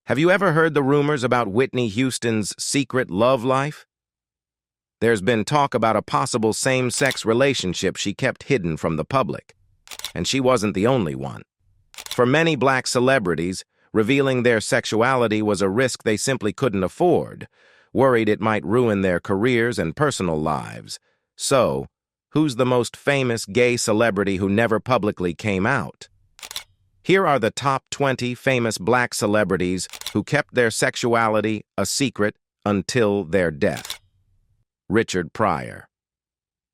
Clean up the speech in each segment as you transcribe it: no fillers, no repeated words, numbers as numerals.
Have you ever heard the rumors about Whitney Houston's secret love life? There's been talk about a possible same-sex relationship she kept hidden from the public, and she wasn't the only one. For many black celebrities, revealing their sexuality was a risk they simply couldn't afford, worried it might ruin their careers and personal lives. So, who's the most famous gay celebrity who never publicly came out? Here are the top 20 famous black celebrities who kept their sexuality a secret until their death. Richard Pryor.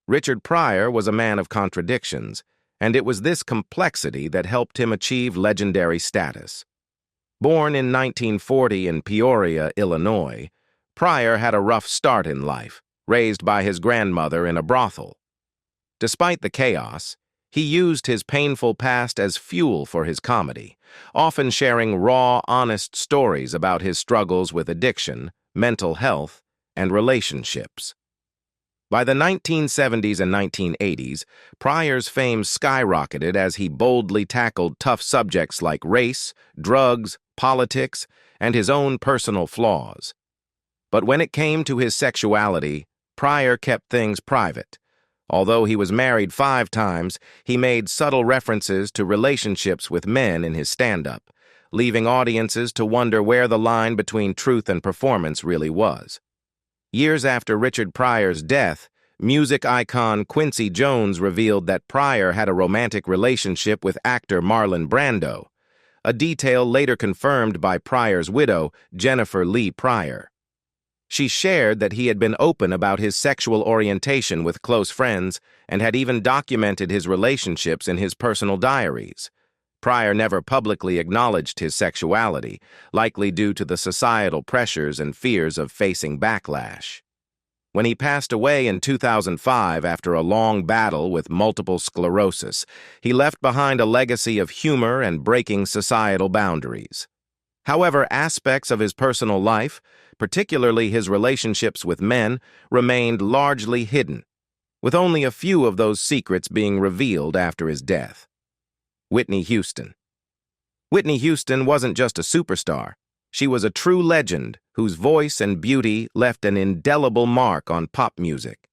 Richard Pryor was a man of contradictions, and it was this complexity that helped him achieve legendary status. Born in 1940 in Peoria, Illinois, Pryor had a rough start in life, raised by his grandmother in a brothel. Despite the chaos, he used his painful past as fuel for his comedy, often sharing raw, honest stories about his struggles with addiction, mental health, and relationships. By the 1970s and 1980s, Pryor's fame skyrocketed as he boldly tackled tough subjects like race, drugs, politics, and his own personal flaws. But when it came to his sexuality, Pryor kept things private. Although he was married 5 times, he made subtle references to relationships with men in his stand-up, leaving audiences to wonder where the line between truth and performance really was. Years after Richard Pryor's death, music icon Quincy Jones revealed that Pryor had a romantic relationship with actor Marlon Brando, a detail later confirmed by Pryor's widow, Jennifer Lee Pryor. She shared that he had been open about his sexual orientation with close friends and had even documented his relationships in his personal diaries. Pryor never publicly acknowledged his sexuality, likely due to the societal pressures and fears of facing backlash. When he passed away in 2005 after a long battle with multiple sclerosis, he left behind a legacy of humor and breaking societal boundaries. However, aspects of his personal life, particularly his relationships with men, remained largely hidden, with only a few of those secrets being revealed after his death. Whitney Houston. Whitney Houston wasn't just a superstar. She was a true legend whose voice and beauty left an indelible mark on pop music.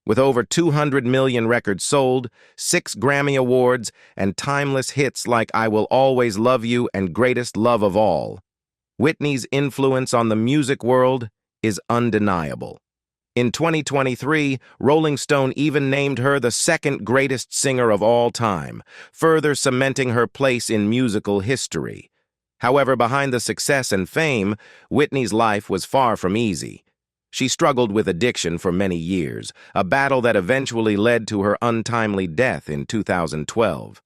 With over 200 million records sold, 6 Grammy Awards, and timeless hits like I Will Always Love You and Greatest Love of All, Whitney's influence on the music world is undeniable. In 2023, Rolling Stone even named her the 2nd greatest singer of all time, further cementing her place in musical history. However, behind the success and fame, Whitney's life was far from easy. She struggled with addiction for many years, a battle that eventually led to her untimely death in 2012.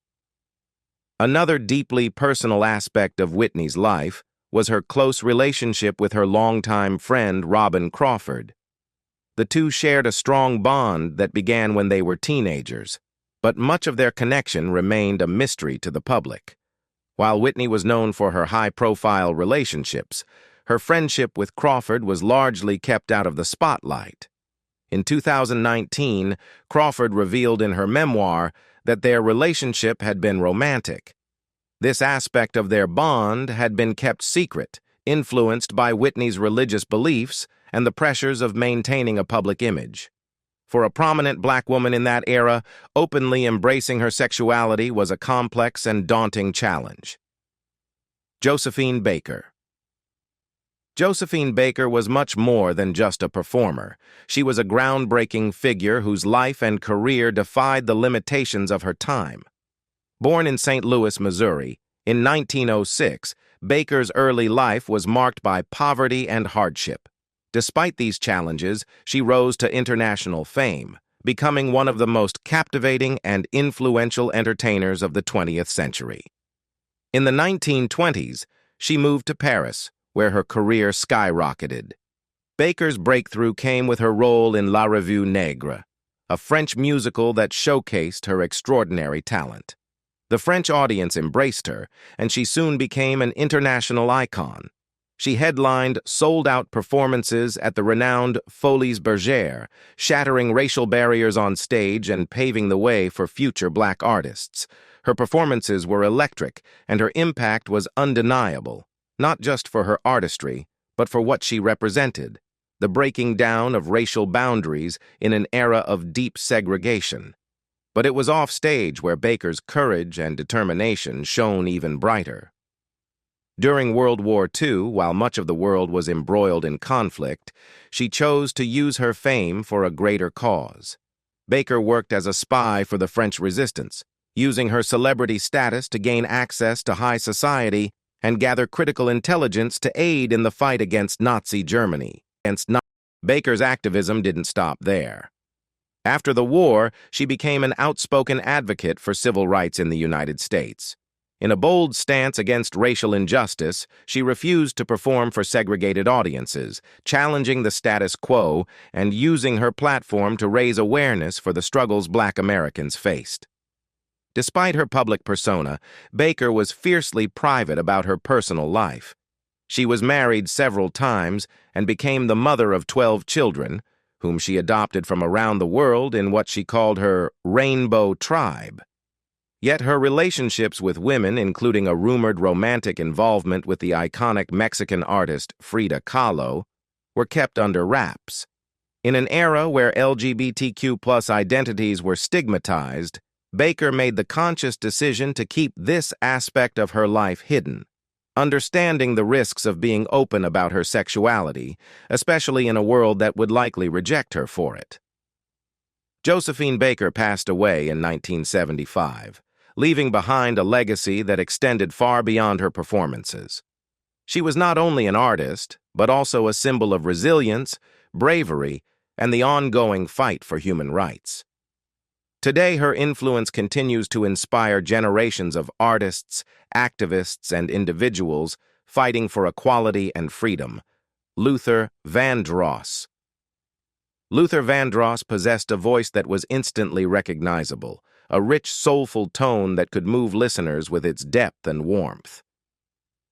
Another deeply personal aspect of Whitney's life was her close relationship with her longtime friend Robin Crawford. The two shared a strong bond that began when they were teenagers, but much of their connection remained a mystery to the public. While Whitney was known for her high-profile relationships, her friendship with Crawford was largely kept out of the spotlight. In 2019, Crawford revealed in her memoir that their relationship had been romantic. This aspect of their bond had been kept secret, influenced by Whitney's religious beliefs and the pressures of maintaining a public image. For a prominent black woman in that era, openly embracing her sexuality was a complex and daunting challenge. Josephine Baker. Josephine Baker was much more than just a performer. She was a groundbreaking figure whose life and career defied the limitations of her time. Born in St. Louis, Missouri, in 1906, Baker's early life was marked by poverty and hardship. Despite these challenges, she rose to international fame, becoming one of the most captivating and influential entertainers of the 20th century. In the 1920s, she moved to Paris, where her career skyrocketed. Baker's breakthrough came with her role in La Revue Negre, a French musical that showcased her extraordinary talent. The French audience embraced her, and she soon became an international icon. She headlined sold-out performances at the renowned Folies Bergère, shattering racial barriers on stage and paving the way for future black artists. Her performances were electric, and her impact was undeniable, not just for her artistry, but for what she represented, the breaking down of racial boundaries in an era of deep segregation. But it was off-stage where Baker's courage and determination shone even brighter. During World War II, while much of the world was embroiled in conflict, she chose to use her fame for a greater cause. Baker worked as a spy for the French resistance, using her celebrity status to gain access to high society and gather critical intelligence to aid in the fight against Nazi Germany. Baker's activism didn't stop there. After the war, she became an outspoken advocate for civil rights in the United States. In a bold stance against racial injustice, she refused to perform for segregated audiences, challenging the status quo and using her platform to raise awareness for the struggles Black Americans faced. Despite her public persona, Baker was fiercely private about her personal life. She was married several times and became the mother of 12 children, whom she adopted from around the world in what she called her rainbow tribe. Yet her relationships with women, including a rumored romantic involvement with the iconic Mexican artist Frida Kahlo, were kept under wraps. In an era where LGBTQ+ identities were stigmatized, Baker made the conscious decision to keep this aspect of her life hidden, understanding the risks of being open about her sexuality, especially in a world that would likely reject her for it. Josephine Baker passed away in 1975, leaving behind a legacy that extended far beyond her performances. She was not only an artist, but also a symbol of resilience, bravery, and the ongoing fight for human rights. Today, her influence continues to inspire generations of artists, activists, and individuals fighting for equality and freedom. Luther Vandross. Luther Vandross possessed a voice that was instantly recognizable, a rich, soulful tone that could move listeners with its depth and warmth.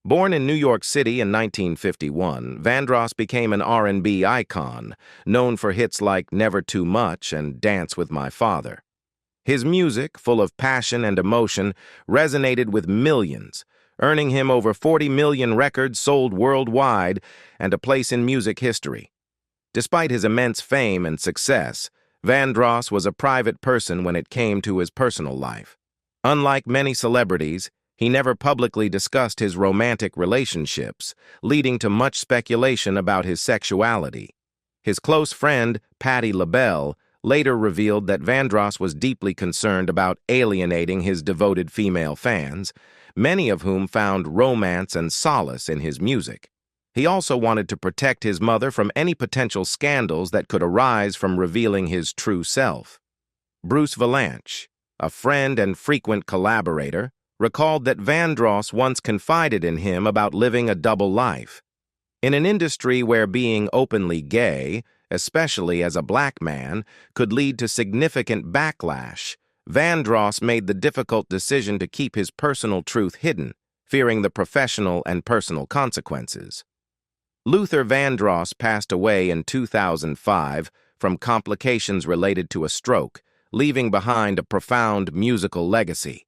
Born in New York City in 1951, Vandross became an R&B icon, known for hits like Never Too Much and Dance with My Father. His music, full of passion and emotion, resonated with millions, earning him over 40 million records sold worldwide and a place in music history. Despite his immense fame and success, Vandross was a private person when it came to his personal life. Unlike many celebrities, he never publicly discussed his romantic relationships, leading to much speculation about his sexuality. His close friend, Patti LaBelle, later revealed that Vandross was deeply concerned about alienating his devoted female fans, many of whom found romance and solace in his music. He also wanted to protect his mother from any potential scandals that could arise from revealing his true self. Bruce Vilanch, a friend and frequent collaborator, recalled that Vandross once confided in him about living a double life. In an industry where being openly gay, especially as a Black man, could lead to significant backlash, Vandross made the difficult decision to keep his personal truth hidden, fearing the professional and personal consequences. Luther Vandross passed away in 2005 from complications related to a stroke, leaving behind a profound musical legacy.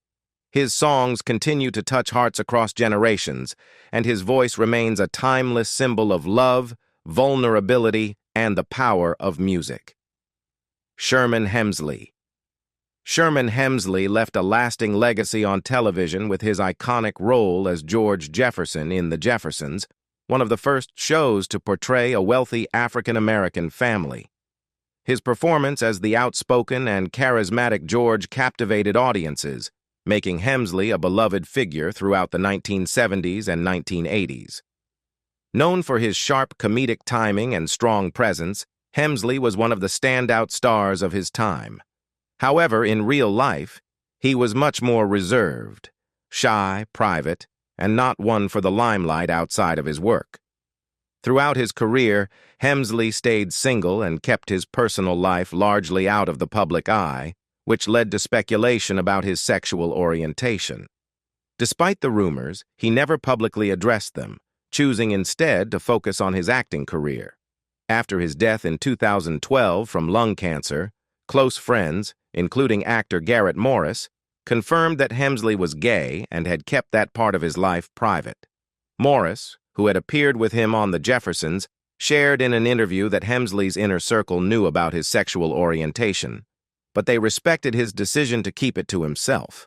His songs continue to touch hearts across generations, and his voice remains a timeless symbol of love, vulnerability, and the power of music. Sherman Hemsley. Sherman Hemsley left a lasting legacy on television with his iconic role as George Jefferson in The Jeffersons, one of the first shows to portray a wealthy African-American family. His performance as the outspoken and charismatic George captivated audiences, making Hemsley a beloved figure throughout the 1970s and 1980s. Known for his sharp comedic timing and strong presence, Hemsley was one of the standout stars of his time. However, in real life, he was much more reserved, shy, private, and not one for the limelight outside of his work. Throughout his career, Hemsley stayed single and kept his personal life largely out of the public eye, which led to speculation about his sexual orientation. Despite the rumors, he never publicly addressed them, choosing instead to focus on his acting career. After his death in 2012 from lung cancer, close friends, including actor Garrett Morris, confirmed that Hemsley was gay and had kept that part of his life private. Morris, who had appeared with him on The Jeffersons, shared in an interview that Hemsley's inner circle knew about his sexual orientation, but they respected his decision to keep it to himself.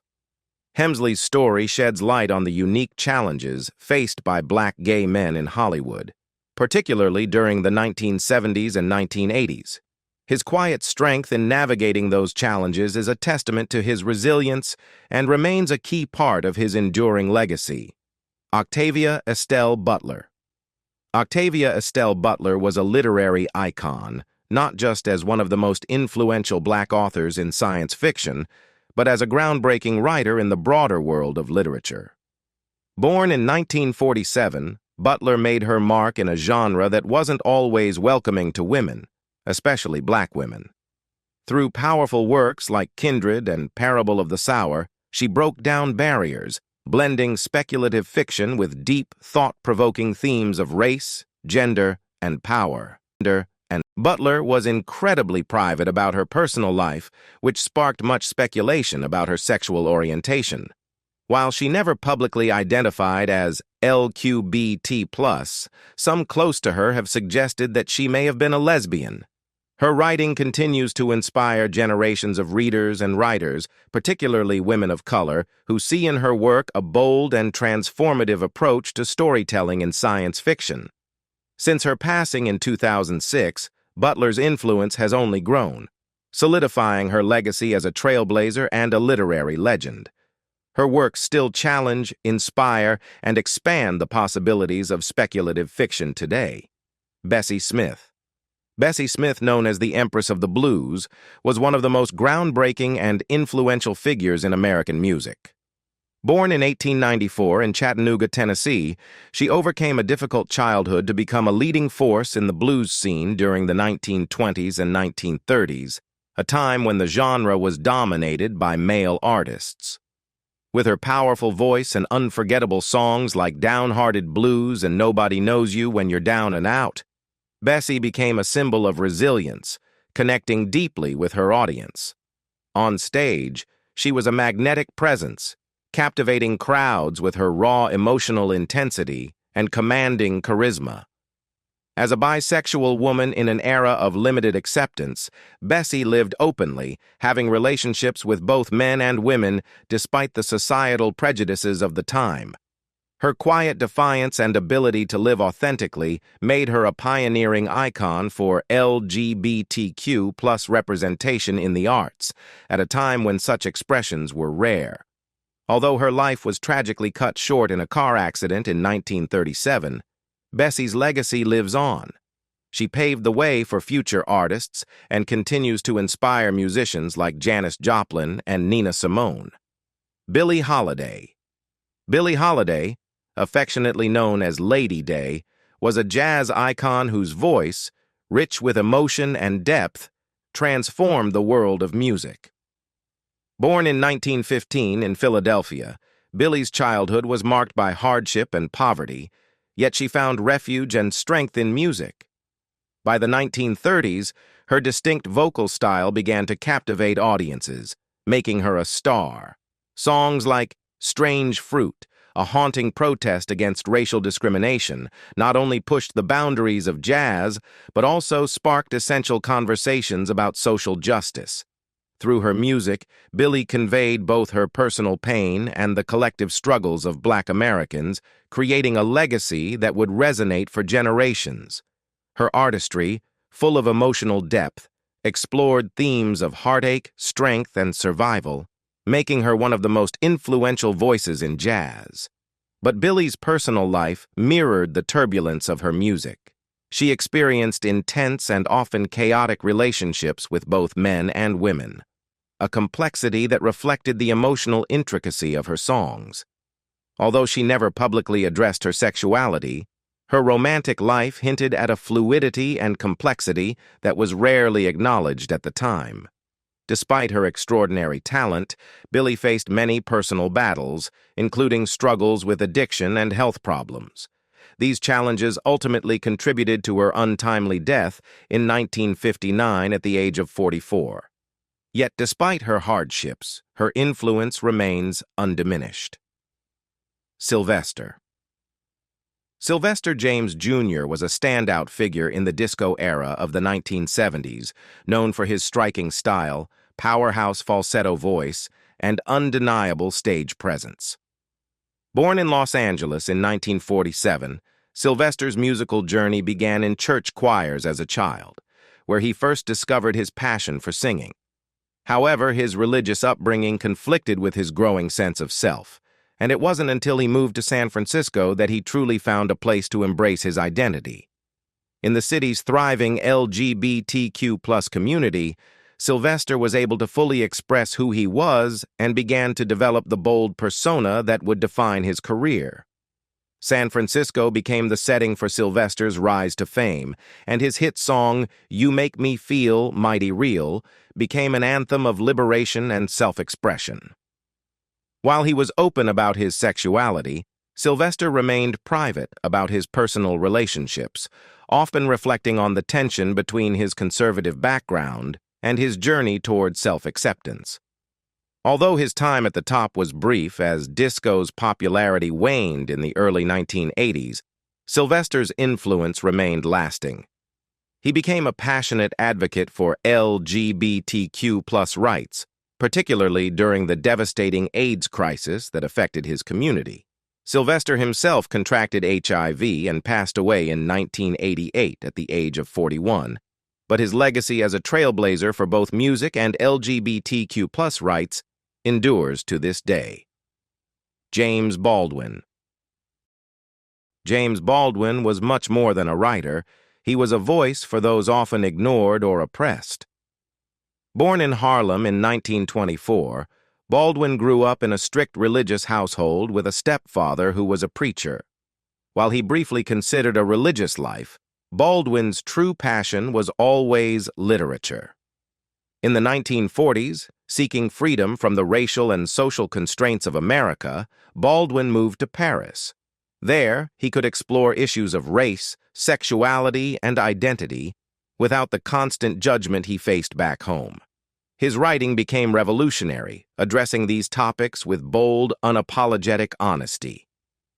Hemsley's story sheds light on the unique challenges faced by black gay men in Hollywood, particularly during the 1970s and 1980s. His quiet strength in navigating those challenges is a testament to his resilience and remains a key part of his enduring legacy. Octavia Estelle Butler. Octavia Estelle Butler was a literary icon, not just as one of the most influential black authors in science fiction, but as a groundbreaking writer in the broader world of literature. Born in 1947, Butler made her mark in a genre that wasn't always welcoming to women, especially black women. Through powerful works like Kindred and Parable of the Sower, she broke down barriers, blending speculative fiction with deep, thought-provoking themes of race, gender, and power. Butler was incredibly private about her personal life, which sparked much speculation about her sexual orientation. While she never publicly identified as LGBT+, some close to her have suggested that she may have been a lesbian. Her writing continues to inspire generations of readers and writers, particularly women of color, who see in her work a bold and transformative approach to storytelling in science fiction. Since her passing in 2006, Butler's influence has only grown, solidifying her legacy as a trailblazer and a literary legend. Her works still challenge, inspire, and expand the possibilities of speculative fiction today. Bessie Smith. Bessie Smith, known as the Empress of the Blues, was one of the most groundbreaking and influential figures in American music. Born in 1894 in Chattanooga, Tennessee, she overcame a difficult childhood to become a leading force in the blues scene during the 1920s and 1930s, a time when the genre was dominated by male artists. With her powerful voice and unforgettable songs like Downhearted Blues and Nobody Knows You When You're Down and Out, Bessie became a symbol of resilience, connecting deeply with her audience. On stage, she was a magnetic presence, captivating crowds with her raw emotional intensity and commanding charisma. As a bisexual woman in an era of limited acceptance, Bessie lived openly, having relationships with both men and women despite the societal prejudices of the time. Her quiet defiance and ability to live authentically made her a pioneering icon for LGBTQ+ representation in the arts, at a time when such expressions were rare. Although her life was tragically cut short in a car accident in 1937, Bessie's legacy lives on. She paved the way for future artists and continues to inspire musicians like Janis Joplin and Nina Simone. Billie Holiday. Billie Holiday, affectionately known as Lady Day, was a jazz icon whose voice, rich with emotion and depth, transformed the world of music. Born in 1915 in Philadelphia, Billie's childhood was marked by hardship and poverty, yet she found refuge and strength in music. By the 1930s, her distinct vocal style began to captivate audiences, making her a star. Songs like Strange Fruit, a haunting protest against racial discrimination, not only pushed the boundaries of jazz, but also sparked essential conversations about social justice. Through her music, Billie conveyed both her personal pain and the collective struggles of Black Americans, creating a legacy that would resonate for generations. Her artistry, full of emotional depth, explored themes of heartache, strength, and survival, making her one of the most influential voices in jazz. But Billie's personal life mirrored the turbulence of her music. She experienced intense and often chaotic relationships with both men and women, a complexity that reflected the emotional intricacy of her songs. Although she never publicly addressed her sexuality, her romantic life hinted at a fluidity and complexity that was rarely acknowledged at the time. Despite her extraordinary talent, Billie faced many personal battles, including struggles with addiction and health problems. These challenges ultimately contributed to her untimely death in 1959 at the age of 44. Yet despite her hardships, her influence remains undiminished. Sylvester. Sylvester James Jr. was a standout figure in the disco era of the 1970s, known for his striking style, powerhouse falsetto voice, and undeniable stage presence. Born in Los Angeles in 1947, Sylvester's musical journey began in church choirs as a child, where he first discovered his passion for singing. However, his religious upbringing conflicted with his growing sense of self, and it wasn't until he moved to San Francisco that he truly found a place to embrace his identity. In the city's thriving LGBTQ+ community, Sylvester was able to fully express who he was and began to develop the bold persona that would define his career. San Francisco became the setting for Sylvester's rise to fame, and his hit song, "You Make Me Feel Mighty Real," became an anthem of liberation and self-expression. While he was open about his sexuality, Sylvester remained private about his personal relationships, often reflecting on the tension between his conservative background and his journey toward self-acceptance. Although his time at the top was brief as disco's popularity waned in the early 1980s, Sylvester's influence remained lasting. He became a passionate advocate for LGBTQ+ rights, particularly during the devastating AIDS crisis that affected his community. Sylvester himself contracted HIV and passed away in 1988 at the age of 41, but his legacy as a trailblazer for both music and LGBTQ+ rights endures to this day. James Baldwin. James Baldwin was much more than a writer. He was a voice for those often ignored or oppressed. Born in Harlem in 1924, Baldwin grew up in a strict religious household with a stepfather who was a preacher. While he briefly considered a religious life, Baldwin's true passion was always literature. In the 1940s, seeking freedom from the racial and social constraints of America, Baldwin moved to Paris. There, he could explore issues of race, sexuality, and identity without the constant judgment he faced back home. His writing became revolutionary, addressing these topics with bold, unapologetic honesty.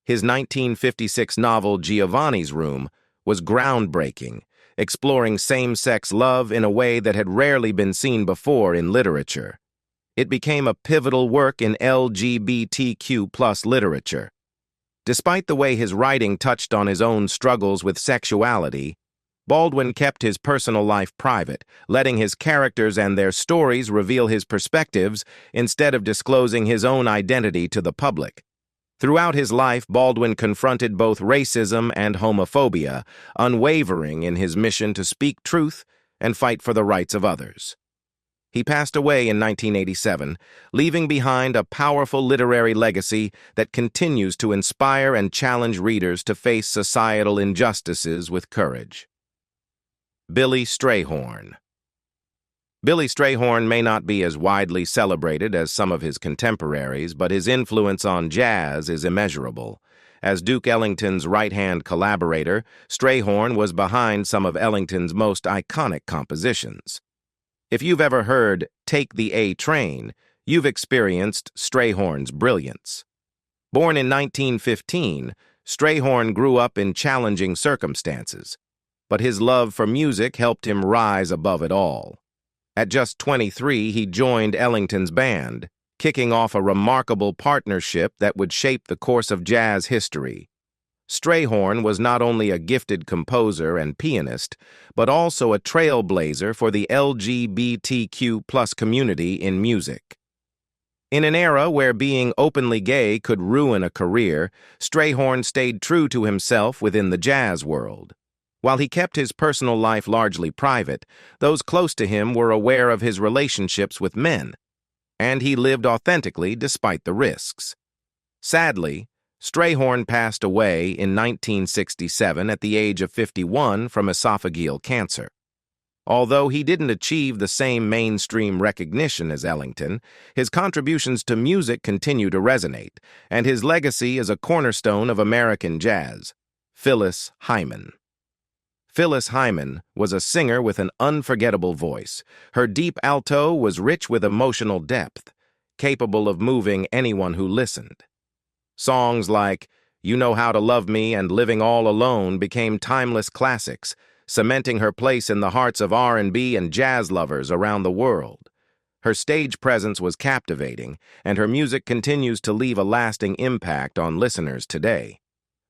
His 1956 novel Giovanni's Room was groundbreaking, exploring same-sex love in a way that had rarely been seen before in literature. It became a pivotal work in LGBTQ+ literature. Despite the way his writing touched on his own struggles with sexuality, Baldwin kept his personal life private, letting his characters and their stories reveal his perspectives instead of disclosing his own identity to the public. Throughout his life, Baldwin confronted both racism and homophobia, unwavering in his mission to speak truth and fight for the rights of others. He passed away in 1987, leaving behind a powerful literary legacy that continues to inspire and challenge readers to face societal injustices with courage. Billy Strayhorn. Billy Strayhorn may not be as widely celebrated as some of his contemporaries, but his influence on jazz is immeasurable. As Duke Ellington's right-hand collaborator, Strayhorn was behind some of Ellington's most iconic compositions. If you've ever heard "Take the A Train," you've experienced Strayhorn's brilliance. Born in 1915, Strayhorn grew up in challenging circumstances, but his love for music helped him rise above it all. At just 23, he joined Ellington's band, kicking off a remarkable partnership that would shape the course of jazz history. Strayhorn was not only a gifted composer and pianist, but also a trailblazer for the LGBTQ+ community in music. In an era where being openly gay could ruin a career, Strayhorn stayed true to himself within the jazz world. While he kept his personal life largely private, those close to him were aware of his relationships with men, and he lived authentically despite the risks. Sadly, Strayhorn passed away in 1967 at the age of 51 from esophageal cancer. Although he didn't achieve the same mainstream recognition as Ellington, his contributions to music continue to resonate, and his legacy is a cornerstone of American jazz. Phyllis Hyman. Phyllis Hyman was a singer with an unforgettable voice. Her deep alto was rich with emotional depth, capable of moving anyone who listened. Songs like You Know How to Love Me and Living All Alone became timeless classics, cementing her place in the hearts of R&B and jazz lovers around the world. Her stage presence was captivating, and her music continues to leave a lasting impact on listeners today.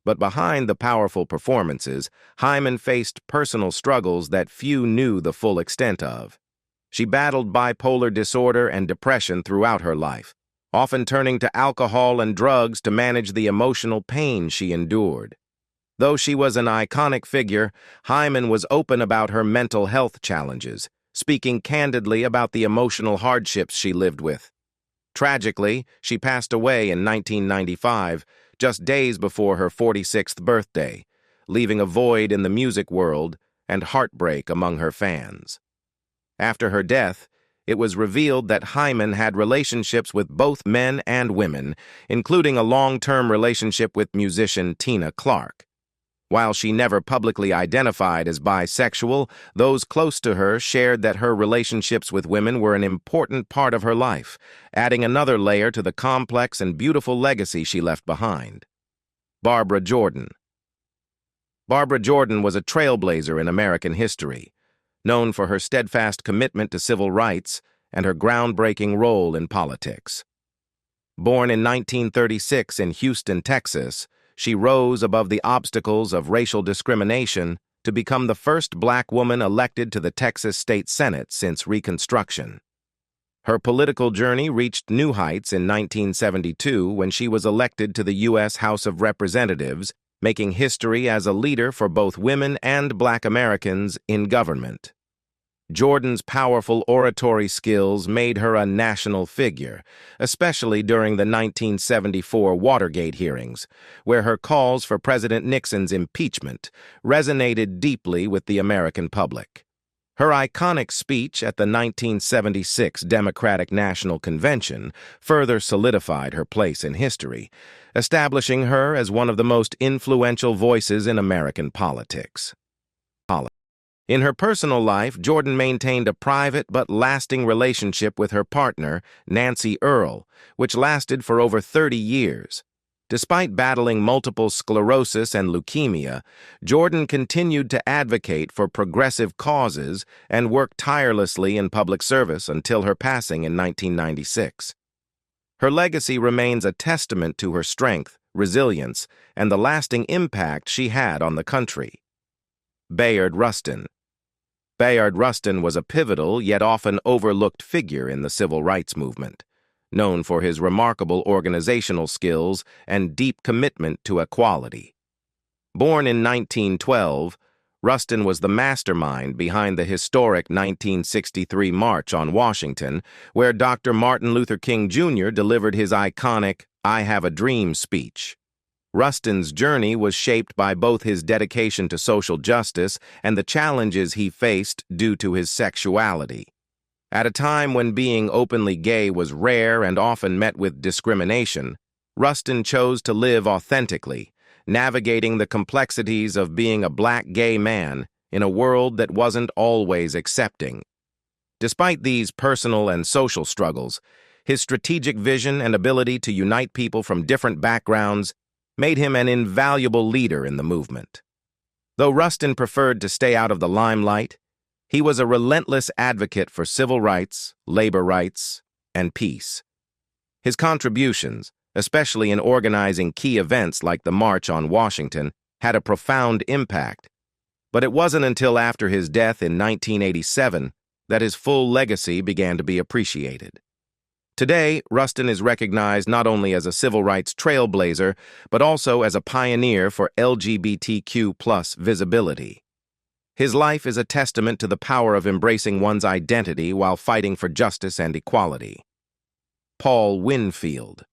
But behind the powerful performances, Hyman faced personal struggles that few knew the full extent of. She battled bipolar disorder and depression throughout her life, often turning to alcohol and drugs to manage the emotional pain she endured. Though she was an iconic figure, Hyman was open about her mental health challenges, speaking candidly about the emotional hardships she lived with. Tragically, she passed away in 1995, just days before her 46th birthday, leaving a void in the music world and heartbreak among her fans. After her death, it was revealed that Hyman had relationships with both men and women, including a long-term relationship with musician Tina Clark. While she never publicly identified as bisexual, those close to her shared that her relationships with women were an important part of her life, adding another layer to the complex and beautiful legacy she left behind. Barbara Jordan. Barbara Jordan was a trailblazer in American history, known for her steadfast commitment to civil rights and her groundbreaking role in politics. Born in 1936 in Houston, Texas, she rose above the obstacles of racial discrimination to become the first black woman elected to the Texas State Senate since Reconstruction. Her political journey reached new heights in 1972 when she was elected to the U.S. House of Representatives, making history as a leader for both women and black Americans in government. Jordan's powerful oratory skills made her a national figure, especially during the 1974 Watergate hearings, where her calls for President Nixon's impeachment resonated deeply with the American public. Her iconic speech at the 1976 Democratic National Convention further solidified her place in history, establishing her as one of the most influential voices in American politics. In her personal life, Jordan maintained a private but lasting relationship with her partner, Nancy Earl, which lasted for over 30 years. Despite battling multiple sclerosis and leukemia, Jordan continued to advocate for progressive causes and worked tirelessly in public service until her passing in 1996. Her legacy remains a testament to her strength, resilience, and the lasting impact she had on the country. Bayard Rustin. Bayard Rustin was a pivotal yet often overlooked figure in the civil rights movement, known for his remarkable organizational skills and deep commitment to equality. Born in 1912, Rustin was the mastermind behind the historic 1963 March on Washington, where Dr. Martin Luther King Jr. delivered his iconic "I Have a Dream" speech. Rustin's journey was shaped by both his dedication to social justice and the challenges he faced due to his sexuality. At a time when being openly gay was rare and often met with discrimination, Rustin chose to live authentically, navigating the complexities of being a black gay man in a world that wasn't always accepting. Despite these personal and social struggles, his strategic vision and ability to unite people from different backgrounds made him an invaluable leader in the movement. Though Rustin preferred to stay out of the limelight, he was a relentless advocate for civil rights, labor rights, and peace. His contributions, especially in organizing key events like the March on Washington, had a profound impact, but it wasn't until after his death in 1987 that his full legacy began to be appreciated. Today, Rustin is recognized not only as a civil rights trailblazer, but also as a pioneer for LGBTQ+ visibility. His life is a testament to the power of embracing one's identity while fighting for justice and equality. Paul Winfield.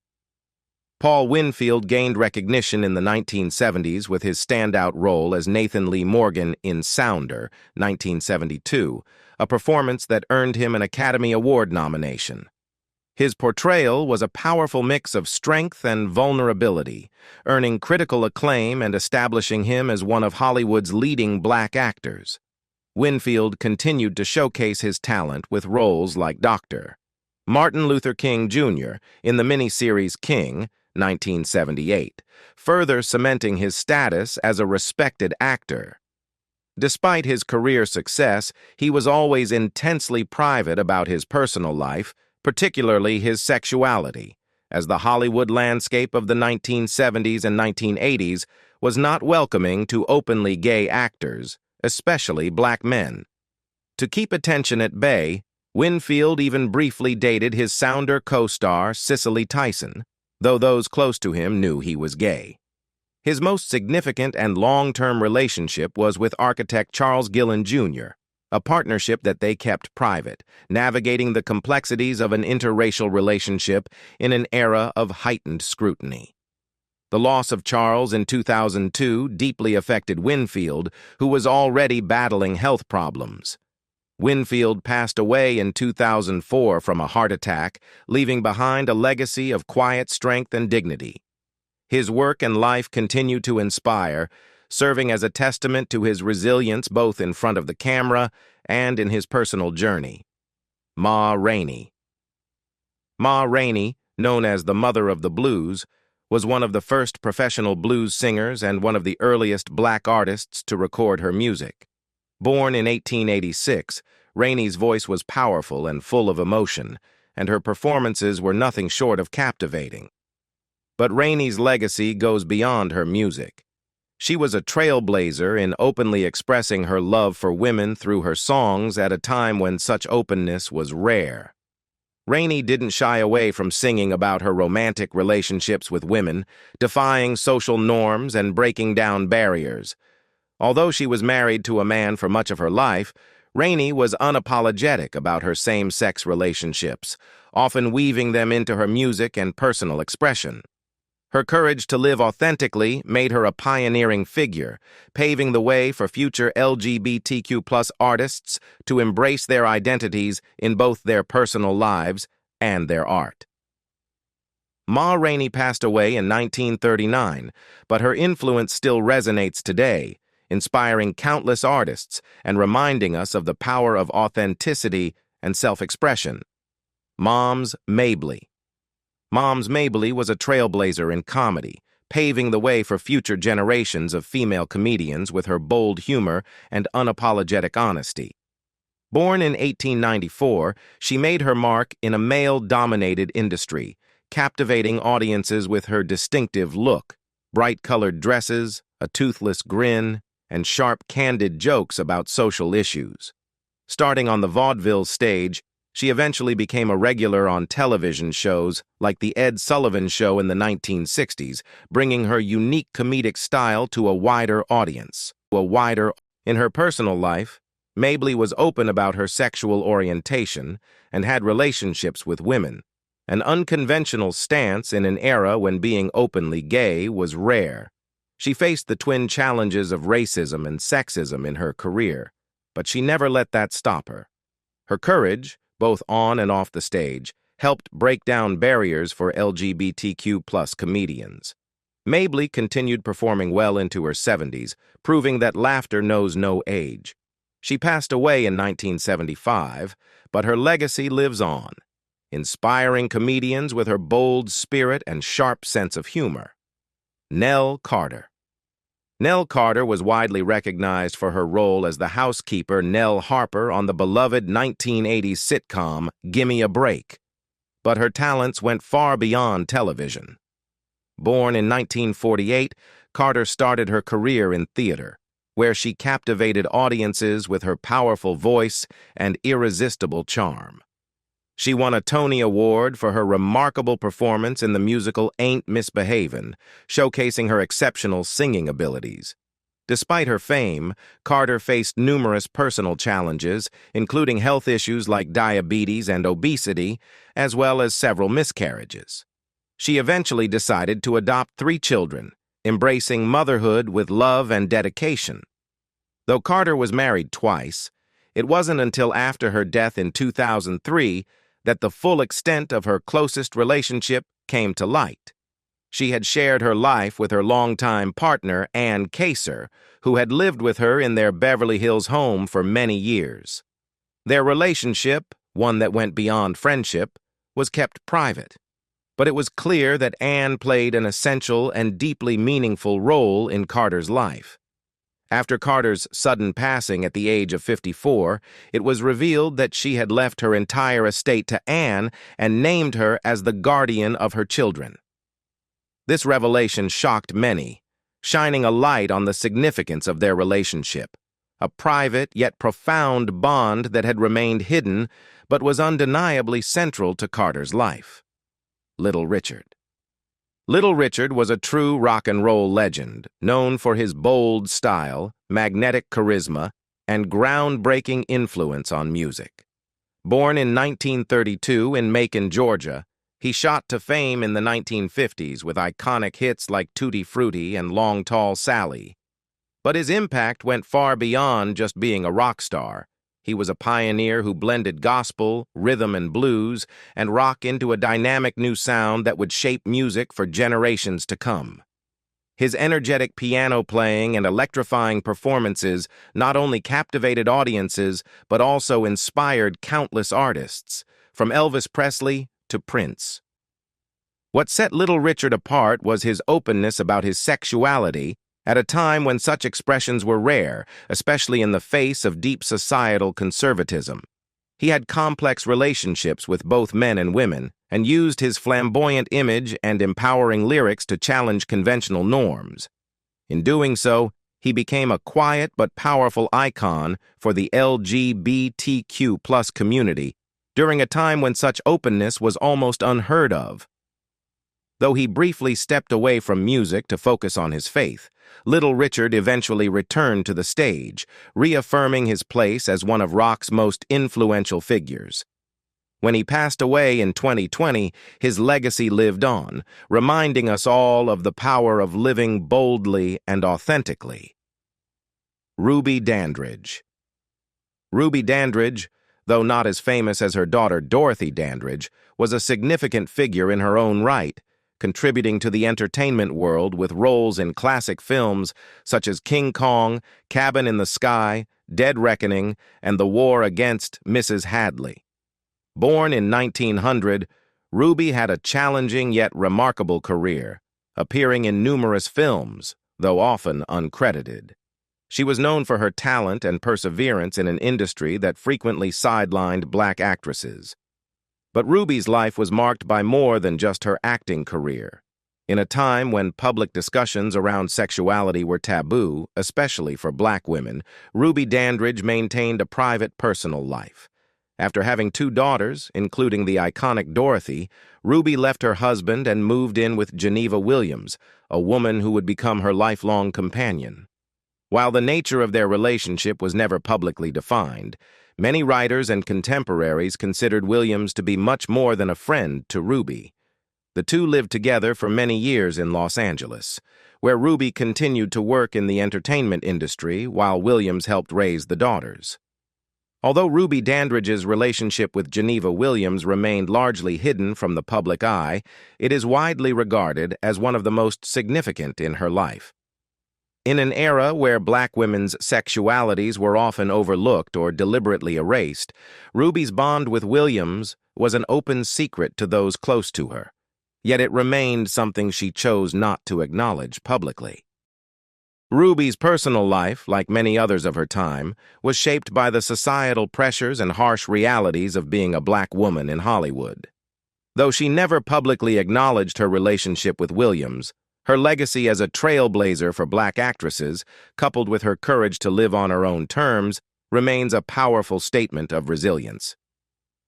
Paul Winfield gained recognition in the 1970s with his standout role as Nathan Lee Morgan in Sounder, 1972, a performance that earned him an Academy Award nomination. His portrayal was a powerful mix of strength and vulnerability, earning critical acclaim and establishing him as one of Hollywood's leading black actors. Winfield continued to showcase his talent with roles like Dr. Martin Luther King Jr. in the miniseries King, 1978, further cementing his status as a respected actor. Despite his career success, he was always intensely private about his personal life, particularly his sexuality, as the Hollywood landscape of the 1970s and 1980s was not welcoming to openly gay actors, especially black men. To keep attention at bay, Winfield even briefly dated his Sounder co-star Cicely Tyson, though those close to him knew he was gay. His most significant and long-term relationship was with architect Charles Gillen Jr., a partnership that they kept private, navigating the complexities of an interracial relationship in an era of heightened scrutiny. The loss of Charles in 2002 deeply affected Winfield, who was already battling health problems. Winfield passed away in 2004 from a heart attack, leaving behind a legacy of quiet strength and dignity. His work and life continue to inspire, serving as a testament to his resilience both in front of the camera and in his personal journey. Ma Rainey. Ma Rainey, known as the Mother of the Blues, was one of the first professional blues singers and one of the earliest black artists to record her music. Born in 1886, Rainey's voice was powerful and full of emotion, and her performances were nothing short of captivating. But Rainey's legacy goes beyond her music. She was a trailblazer in openly expressing her love for women through her songs at a time when such openness was rare. Rainey didn't shy away from singing about her romantic relationships with women, defying social norms and breaking down barriers. Although she was married to a man for much of her life, Rainey was unapologetic about her same-sex relationships, often weaving them into her music and personal expression. Her courage to live authentically made her a pioneering figure, paving the way for future LGBTQ+ artists to embrace their identities in both their personal lives and their art. Ma Rainey passed away in 1939, but her influence still resonates today, inspiring countless artists and reminding us of the power of authenticity and self-expression. Moms Mabley. Moms Mabley was a trailblazer in comedy, paving the way for future generations of female comedians with her bold humor and unapologetic honesty. Born in 1894, she made her mark in a male-dominated industry, captivating audiences with her distinctive look, bright-colored dresses, a toothless grin, and sharp, candid jokes about social issues. Starting on the vaudeville stage, she eventually became a regular on television shows like The Ed Sullivan Show in the 1960s, bringing her unique comedic style to a wider audience. In her personal life, Mabley was open about her sexual orientation and had relationships with women, an unconventional stance in an era when being openly gay was rare. She faced the twin challenges of racism and sexism in her career, but she never let that stop her. Her courage, both on and off the stage, helped break down barriers for LGBTQ+ comedians. Mabley continued performing well into her 70s, proving that laughter knows no age. She passed away in 1975, but her legacy lives on, inspiring comedians with her bold spirit and sharp sense of humor. Nell Carter. Nell Carter was widely recognized for her role as the housekeeper Nell Harper on the beloved 1980s sitcom Gimme a Break, but her talents went far beyond television. Born in 1948, Carter started her career in theater, where she captivated audiences with her powerful voice and irresistible charm. She won a Tony Award for her remarkable performance in the musical Ain't Misbehavin', showcasing her exceptional singing abilities. Despite her fame, Carter faced numerous personal challenges, including health issues like diabetes and obesity, as well as several miscarriages. She eventually decided to adopt 3 children, embracing motherhood with love and dedication. Though Carter was married twice, it wasn't until after her death in 2003 that the full extent of her closest relationship came to light. She had shared her life with her longtime partner, Ann Kaser, who had lived with her in their Beverly Hills home for many years. Their relationship, one that went beyond friendship, was kept private. but it was clear that Anne played an essential and deeply meaningful role in Carter's life. After Carter's sudden passing at the age of 54, it was revealed that she had left her entire estate to Anne and named her as the guardian of her children. This revelation shocked many, shining a light on the significance of their relationship, a private yet profound bond that had remained hidden but was undeniably central to Carter's life. Little Richard. Little Richard was a true rock and roll legend, known for his bold style, magnetic charisma, and groundbreaking influence on music. Born in 1932 in Macon, Georgia, he shot to fame in the 1950s with iconic hits like Tutti Frutti and Long Tall Sally. But his impact went far beyond just being a rock star. He was a pioneer who blended gospel, rhythm and blues, and rock into a dynamic new sound that would shape music for generations to come. His energetic piano playing and electrifying performances not only captivated audiences, but also inspired countless artists, from Elvis Presley to Prince. What set Little Richard apart was his openness about his sexuality at a time when such expressions were rare, especially in the face of deep societal conservatism. He had complex relationships with both men and women, and used his flamboyant image and empowering lyrics to challenge conventional norms. In doing so, he became a quiet but powerful icon for the LGBTQ+ community during a time when such openness was almost unheard of. Though he briefly stepped away from music to focus on his faith, Little Richard eventually returned to the stage, reaffirming his place as one of rock's most influential figures. When he passed away in 2020, his legacy lived on, reminding us all of the power of living boldly and authentically. Ruby Dandridge. Ruby Dandridge, though not as famous as her daughter Dorothy Dandridge, was a significant figure in her own right, contributing to the entertainment world with roles in classic films such as King Kong, Cabin in the Sky, Dead Reckoning, and The War Against Mrs. Hadley. Born in 1900, Ruby had a challenging yet remarkable career, appearing in numerous films, though often uncredited. She was known for her talent and perseverance in an industry that frequently sidelined black actresses. But Ruby's life was marked by more than just her acting career. In a time when public discussions around sexuality were taboo, especially for black women, Ruby Dandridge maintained a private personal life. After having 2 daughters, including the iconic Dorothy, Ruby left her husband and moved in with Geneva Williams, a woman who would become her lifelong companion. While the nature of their relationship was never publicly defined, many writers and contemporaries considered Williams to be much more than a friend to Ruby. The two lived together for many years in Los Angeles, where Ruby continued to work in the entertainment industry while Williams helped raise the daughters. Although Ruby Dandridge's relationship with Geneva Williams remained largely hidden from the public eye, it is widely regarded as one of the most significant in her life. In an era where black women's sexualities were often overlooked or deliberately erased, Ruby's bond with Williams was an open secret to those close to her, yet it remained something she chose not to acknowledge publicly. Ruby's personal life, like many others of her time, was shaped by the societal pressures and harsh realities of being a black woman in Hollywood. Though she never publicly acknowledged her relationship with Williams, her legacy as a trailblazer for black actresses, coupled with her courage to live on her own terms, remains a powerful statement of resilience.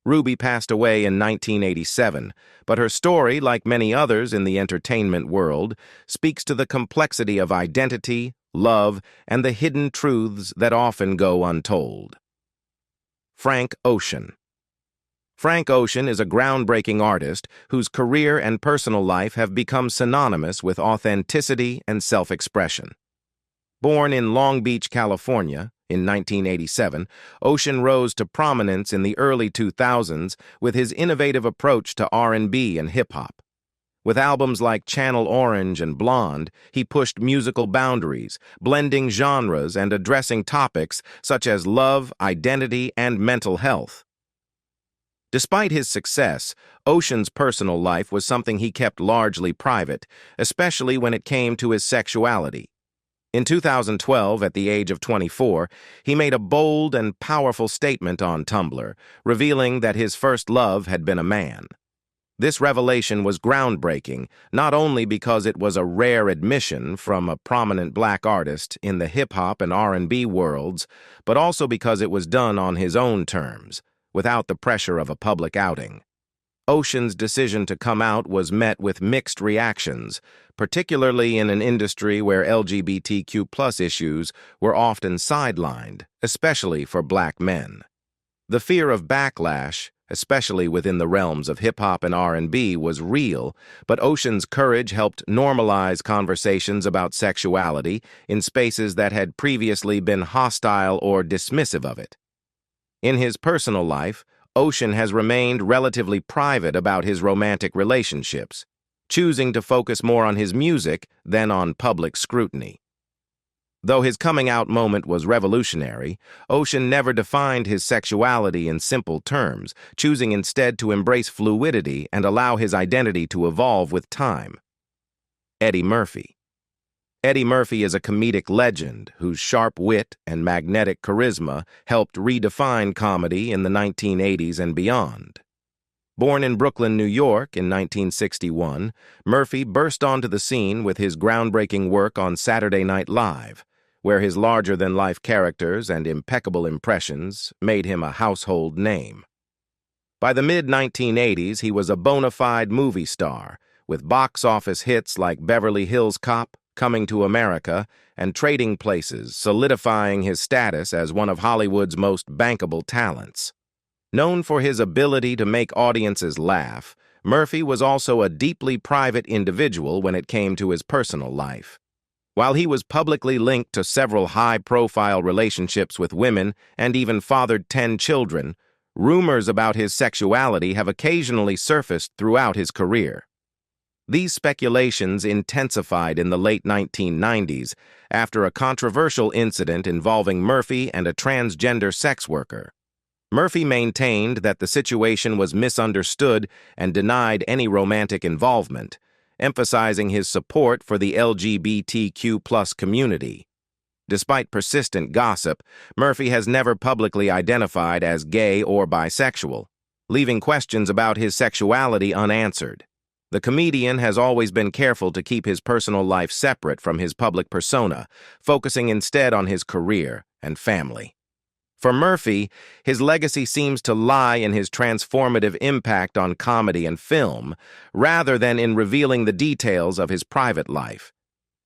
Ruby passed away in 1987, but her story, like many others in the entertainment world, speaks to the complexity of identity, love, and the hidden truths that often go untold. Frank Ocean. Frank Ocean is a groundbreaking artist whose career and personal life have become synonymous with authenticity and self-expression. Born in Long Beach, California, in 1987, Ocean rose to prominence in the early 2000s with his innovative approach to R&B and hip-hop. With albums like Channel Orange and Blonde, he pushed musical boundaries, blending genres and addressing topics such as love, identity, and mental health. Despite his success, Ocean's personal life was something he kept largely private, especially when it came to his sexuality. In 2012, at the age of 24, he made a bold and powerful statement on Tumblr, revealing that his first love had been a man. This revelation was groundbreaking, not only because it was a rare admission from a prominent black artist in the hip-hop and R&B worlds, but also because it was done on his own terms, without the pressure of a public outing. Ocean's decision to come out was met with mixed reactions, particularly in an industry where LGBTQ+ issues were often sidelined, especially for black men. The fear of backlash, especially within the realms of hip-hop and R&B, was real, but Ocean's courage helped normalize conversations about sexuality in spaces that had previously been hostile or dismissive of it. In his personal life, Ocean has remained relatively private about his romantic relationships, choosing to focus more on his music than on public scrutiny. Though his coming-out moment was revolutionary, Ocean never defined his sexuality in simple terms, choosing instead to embrace fluidity and allow his identity to evolve with time. Eddie Murphy. Eddie Murphy is a comedic legend whose sharp wit and magnetic charisma helped redefine comedy in the 1980s and beyond. Born in Brooklyn, New York in 1961, Murphy burst onto the scene with his groundbreaking work on Saturday Night Live, where his larger-than-life characters and impeccable impressions made him a household name. By the mid-1980s, he was a bona fide movie star, with box office hits like Beverly Hills Cop, Coming to America, and Trading Places, solidifying his status as one of Hollywood's most bankable talents. Known for his ability to make audiences laugh, Murphy was also a deeply private individual when it came to his personal life. While he was publicly linked to several high-profile relationships with women and even fathered 10 children, rumors about his sexuality have occasionally surfaced throughout his career. These speculations intensified in the late 1990s after a controversial incident involving Murphy and a transgender sex worker. Murphy maintained that the situation was misunderstood and denied any romantic involvement, emphasizing his support for the LGBTQ+ community. Despite persistent gossip, Murphy has never publicly identified as gay or bisexual, leaving questions about his sexuality unanswered. The comedian has always been careful to keep his personal life separate from his public persona, focusing instead on his career and family. For Murphy, his legacy seems to lie in his transformative impact on comedy and film, rather than in revealing the details of his private life.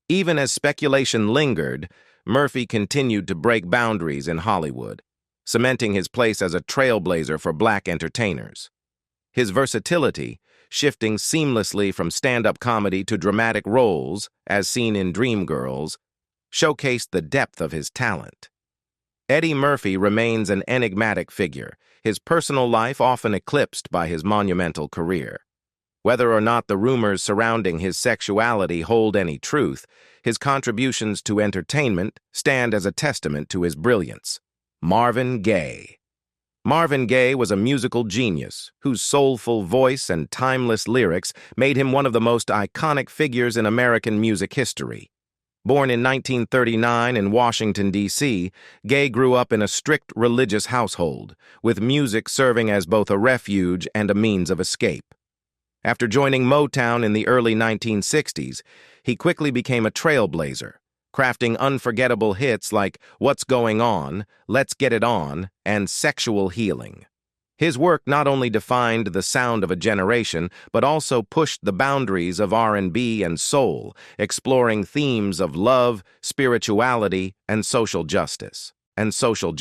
Even as speculation lingered, Murphy continued to break boundaries in Hollywood, cementing his place as a trailblazer for black entertainers. His versatility, shifting seamlessly from stand-up comedy to dramatic roles, as seen in Dreamgirls, showcased the depth of his talent. Eddie Murphy remains an enigmatic figure, his personal life often eclipsed by his monumental career. Whether or not the rumors surrounding his sexuality hold any truth, his contributions to entertainment stand as a testament to his brilliance. Marvin Gaye. Marvin Gaye was a musical genius whose soulful voice and timeless lyrics made him one of the most iconic figures in American music history. Born in 1939 in Washington, D.C., Gaye grew up in a strict religious household, with music serving as both a refuge and a means of escape. After joining Motown in the early 1960s, he quickly became a trailblazer, crafting unforgettable hits like What's Going On, Let's Get It On, and Sexual Healing. His work not only defined the sound of a generation, but also pushed the boundaries of R&B and soul, exploring themes of love, spirituality, and social justice.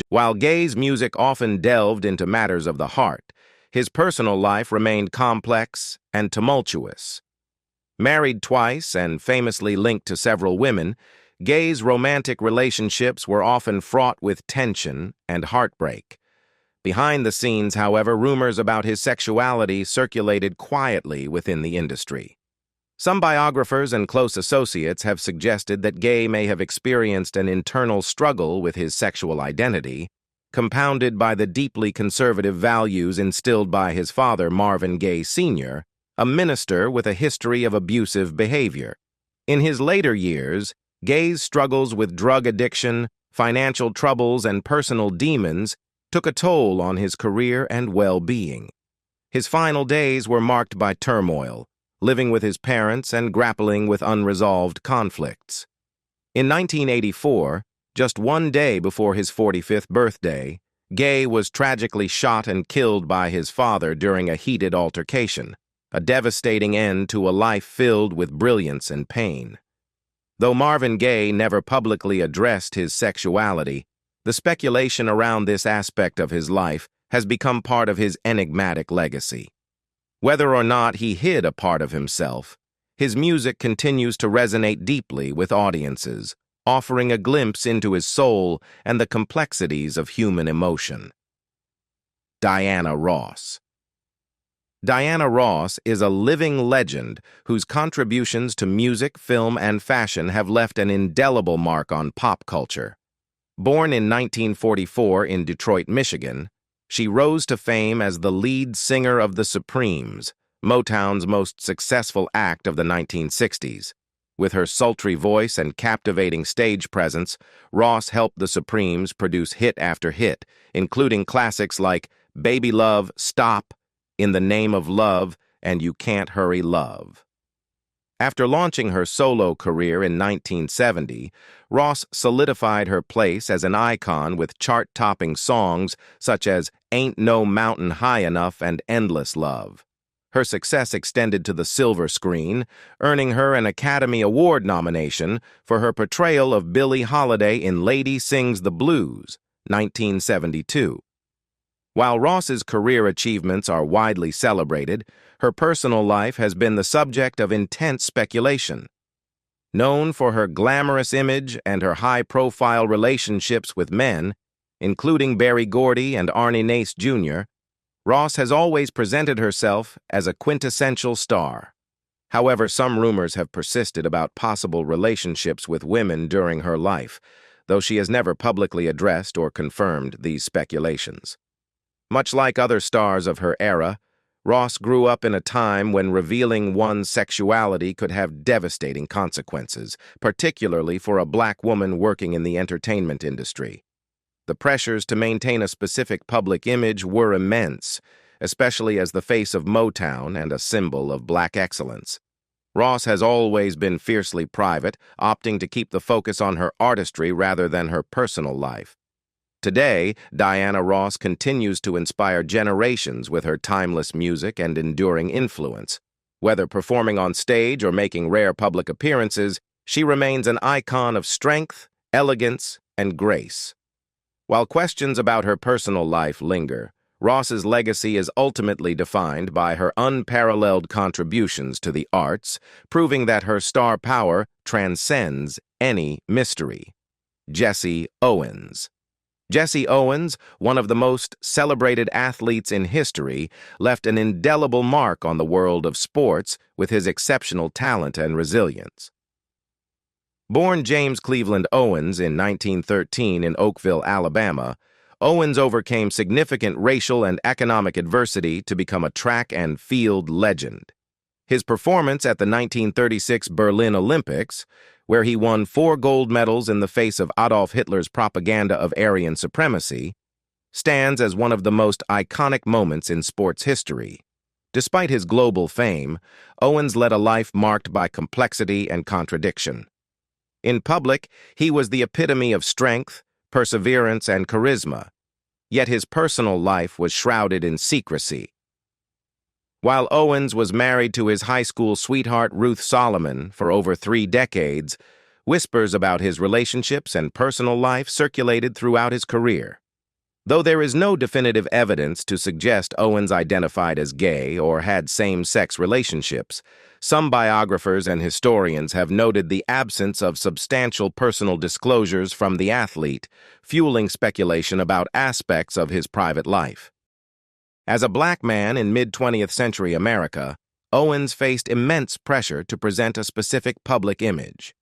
While Gaye's music often delved into matters of the heart, his personal life remained complex and tumultuous. Married twice and famously linked to several women, Gaye's romantic relationships were often fraught with tension and heartbreak. Behind the scenes, however, rumors about his sexuality circulated quietly within the industry. Some biographers and close associates have suggested that Gaye may have experienced an internal struggle with his sexual identity, compounded by the deeply conservative values instilled by his father, Marvin Gaye Sr., a minister with a history of abusive behavior. In his later years, Gaye's struggles with drug addiction, financial troubles, and personal demons took a toll on his career and well-being. His final days were marked by turmoil, living with his parents and grappling with unresolved conflicts. In 1984, just one day before his 45th birthday, Gaye was tragically shot and killed by his father during a heated altercation, a devastating end to a life filled with brilliance and pain. Though Marvin Gaye never publicly addressed his sexuality, the speculation around this aspect of his life has become part of his enigmatic legacy. Whether or not he hid a part of himself, his music continues to resonate deeply with audiences, offering a glimpse into his soul and the complexities of human emotion. Diana Ross. Diana Ross is a living legend whose contributions to music, film, and fashion have left an indelible mark on pop culture. Born in 1944 in Detroit, Michigan, she rose to fame as the lead singer of the Supremes, Motown's most successful act of the 1960s. With her sultry voice and captivating stage presence, Ross helped the Supremes produce hit after hit, including classics like Baby Love, Stop, In the Name of Love, and You Can't Hurry Love. After launching her solo career in 1970, Ross solidified her place as an icon with chart-topping songs such as Ain't No Mountain High Enough and Endless Love. Her success extended to the silver screen, earning her an Academy Award nomination for her portrayal of Billie Holiday in Lady Sings the Blues, 1972. While Ross's career achievements are widely celebrated, her personal life has been the subject of intense speculation. Known for her glamorous image and her high-profile relationships with men, including Berry Gordy and Arnie Nace Jr., Ross has always presented herself as a quintessential star. However, some rumors have persisted about possible relationships with women during her life, though she has never publicly addressed or confirmed these speculations. Much like other stars of her era, Ross grew up in a time when revealing one's sexuality could have devastating consequences, particularly for a black woman working in the entertainment industry. The pressures to maintain a specific public image were immense, especially as the face of Motown and a symbol of black excellence. Ross has always been fiercely private, opting to keep the focus on her artistry rather than her personal life. Today, Diana Ross continues to inspire generations with her timeless music and enduring influence. Whether performing on stage or making rare public appearances, she remains an icon of strength, elegance, and grace. While questions about her personal life linger, Ross's legacy is ultimately defined by her unparalleled contributions to the arts, proving that her star power transcends any mystery. Jesse Owens. Jesse Owens, one of the most celebrated athletes in history, left an indelible mark on the world of sports with his exceptional talent and resilience. Born James Cleveland Owens in 1913 in Oakville, Alabama, Owens overcame significant racial and economic adversity to become a track and field legend. His performance at the 1936 Berlin Olympics, where he won 4 gold medals in the face of Adolf Hitler's propaganda of Aryan supremacy, stands as one of the most iconic moments in sports history. Despite his global fame, Owens led a life marked by complexity and contradiction. In public, he was the epitome of strength, perseverance, and charisma, yet his personal life was shrouded in secrecy. While Owens was married to his high school sweetheart Ruth Solomon for over 3 decades, whispers about his relationships and personal life circulated throughout his career. Though there is no definitive evidence to suggest Owens identified as gay or had same-sex relationships, some biographers and historians have noted the absence of substantial personal disclosures from the athlete, fueling speculation about aspects of his private life. As a black man in mid-20th century America, Owens faced immense pressure to present a specific public image.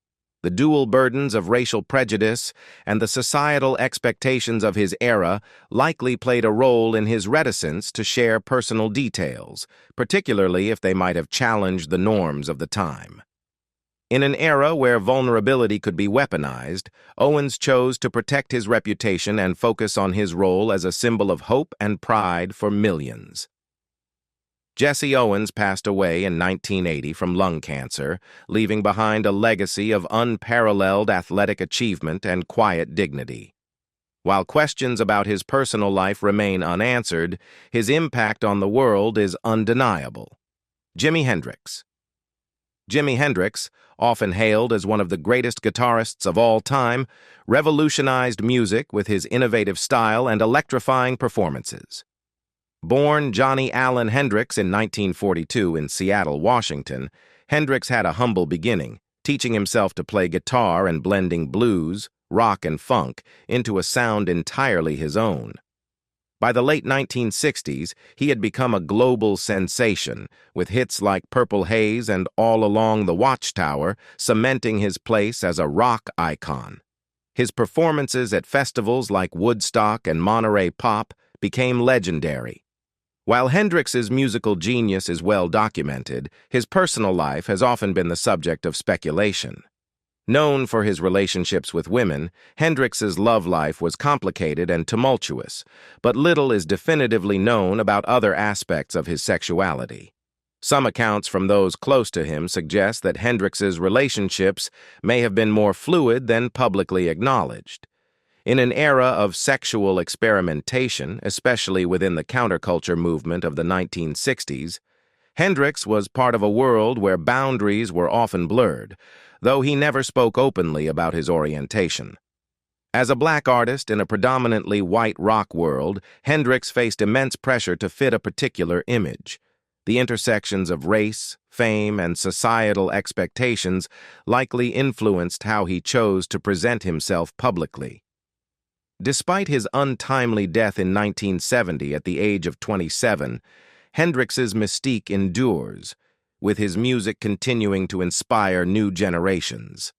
The dual burdens of racial prejudice and the societal expectations of his era likely played a role in his reticence to share personal details, particularly if they might have challenged the norms of the time. In an era where vulnerability could be weaponized, Owens chose to protect his reputation and focus on his role as a symbol of hope and pride for millions. Jesse Owens passed away in 1980 from lung cancer, leaving behind a legacy of unparalleled athletic achievement and quiet dignity. While questions about his personal life remain unanswered, his impact on the world is undeniable. Jimi Hendrix. Jimi Hendrix, often hailed as one of the greatest guitarists of all time, revolutionized music with his innovative style and electrifying performances. Born Johnny Allen Hendrix in 1942 in Seattle, Washington, Hendrix had a humble beginning, teaching himself to play guitar and blending blues, rock, and funk into a sound entirely his own. By the late 1960s, he had become a global sensation, with hits like Purple Haze and All Along the Watchtower cementing his place as a rock icon. His performances at festivals like Woodstock and Monterey Pop became legendary. While Hendrix's musical genius is well documented, his personal life has often been the subject of speculation. Known for his relationships with women, Hendrix's love life was complicated and tumultuous, but little is definitively known about other aspects of his sexuality. Some accounts from those close to him suggest that Hendrix's relationships may have been more fluid than publicly acknowledged. In an era of sexual experimentation, especially within the counterculture movement of the 1960s, Hendrix was part of a world where boundaries were often blurred, though he never spoke openly about his orientation. As a black artist in a predominantly white rock world, Hendrix faced immense pressure to fit a particular image. The intersections of race, fame, and societal expectations likely influenced how he chose to present himself publicly. Despite his untimely death in 1970 at the age of 27, Hendrix's mystique endures, with his music continuing to inspire new generations.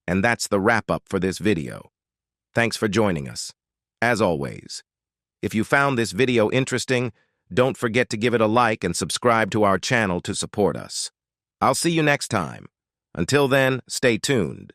And that's the wrap-up for this video. Thanks for joining us. As always, if you found this video interesting, don't forget to give it a like and subscribe to our channel to support us. I'll see you next time. Until then, stay tuned.